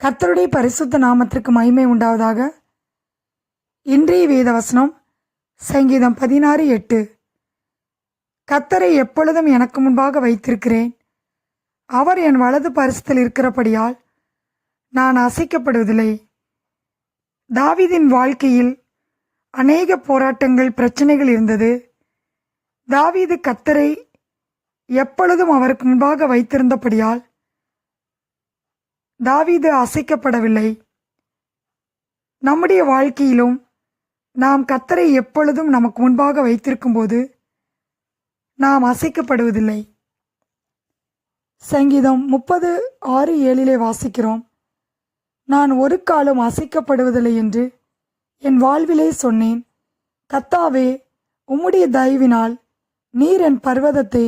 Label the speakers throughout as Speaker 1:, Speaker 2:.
Speaker 1: கர்த்தருடைய பரிசுத்த நாமத்திற்கு மகிமை உண்டாவதாக. இன்றைய வேதவசனம் சங்கீதம் 16:8. கர்த்தரை எப்பொழுதும் எனக்கு முன்பாக வைத்திருக்கிறேன். அவர் என் வலது பரிசுத்தில் இருக்கிறபடியால் நான் அசைக்கப்படுவதில்லை. தாவீதின் வாழ்க்கையில் அநேக போராட்டங்கள், பிரச்சனைகள் இருந்தது. தாவீது கர்த்தரை எப்பொழுதும் அவருக்கு முன்பாக வைத்திருந்தபடியால் தாவீது அசைக்கப்படவில்லை. நம்முடைய வாழ்க்கையிலும் நாம் கர்த்தரை எப்பொழுதும் நமக்கு முன்பாக வைத்திருக்கும் போது நாம் அசைக்கப்படுவதில்லை. சங்கீதம் 30:6-7 வாசிக்கிறோம். நான் ஒரு காலம் அசைக்கப்படுவதில்லை என்று என் வாழ்விலே சொன்னேன். கர்த்தாவே, உம்முடைய தயவினால் நீர் என் பர்வதத்தை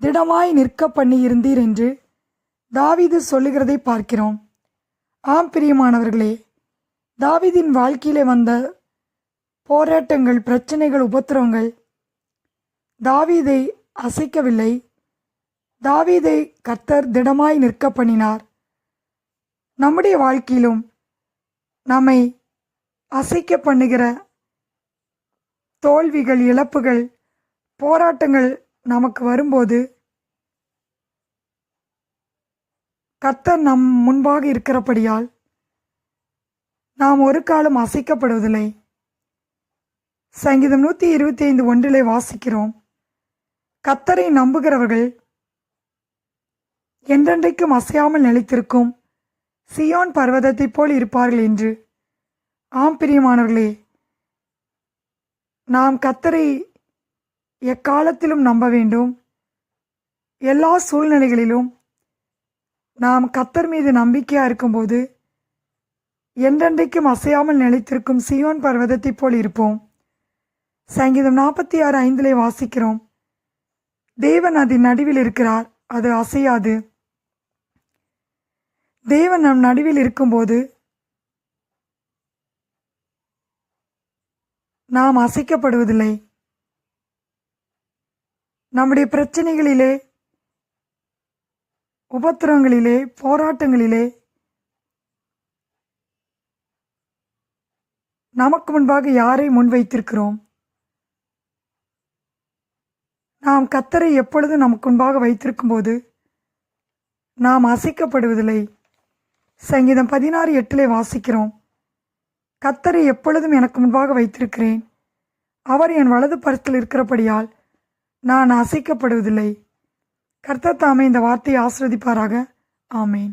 Speaker 1: திடமாய் நிற்க பண்ணியிருந்தீர் என்று தாவீது சொல்லுகிறதை பார்க்கிறோம். ஆம் பிரியமானவர்களே, தாவீதின் வாழ்க்கையிலே வந்த போராட்டங்கள், பிரச்சனைகள், உபத்திரவங்கள் தாவீதை அசைக்கவில்லை. தாவீதை கர்த்தர் திடமாய் நிற்க பண்ணினார். நம்முடைய வாழ்க்கையிலும் நம்மை அசைக்க பண்ணுகிற தோல்விகள், இழப்புகள், போராட்டங்கள் நமக்கு வரும்போது கர்த்தர் நம் முன்பாக இருக்கிறபடியால் நாம் ஒரு காலம் அசைக்கப்படுவதில்லை. சங்கீதம் 125:1 வாசிக்கிறோம். கர்த்தரை நம்புகிறவர்கள் என்றென்றைக்கும் அசையாமல் நிலைத்திருக்கும் சியோன் பர்வதத்தைப் போல் இருப்பார்கள் என்று. ஆம் பிரியமானவர்களே, நாம் கர்த்தரை எக்காலத்திலும் நம்ப வேண்டும். எல்லா சூழ்நிலைகளிலும் நாம் கர்த்தர் மீது நம்பிக்கையாக இருக்கும்போது என்றென்றைக்கும் அசையாமல் நிலைத்திருக்கும் சியோன் பர்வதத்தைப் போல் இருப்போம். சங்கீதம் 46:5 வாசிக்கிறோம். தேவன் அதன் நடுவில் இருக்கிறார், அது அசையாது. தேவன் நம் நடுவில் இருக்கும்போது நாம் அசைக்கப்படுவதில்லை. நம்முடைய பிரச்சனைகளிலே, உபத்திரவங்களிலே, போராட்டங்களிலே நமக்கு முன்பாக யாரை முன்வைத்திருக்கிறோம்? நாம் கர்த்தரை எப்பொழுதும் நமக்கு முன்பாக வைத்திருக்கும் போது நாம் அசைக்கப்படுவதில்லை. சங்கீதம் 16:8 வாசிக்கிறோம். கர்த்தரை எப்பொழுதும் எனக்கு முன்பாக வைத்திருக்கிறேன். அவர் என் வலது பரிசுத்தில் இருக்கிறபடியால் நான் அசைக்கப்படுவதில்லை. கர்த்தர் தாமே இந்த வார்த்தையை ஆசீர்வதிப்பாராக. ஆமேன்.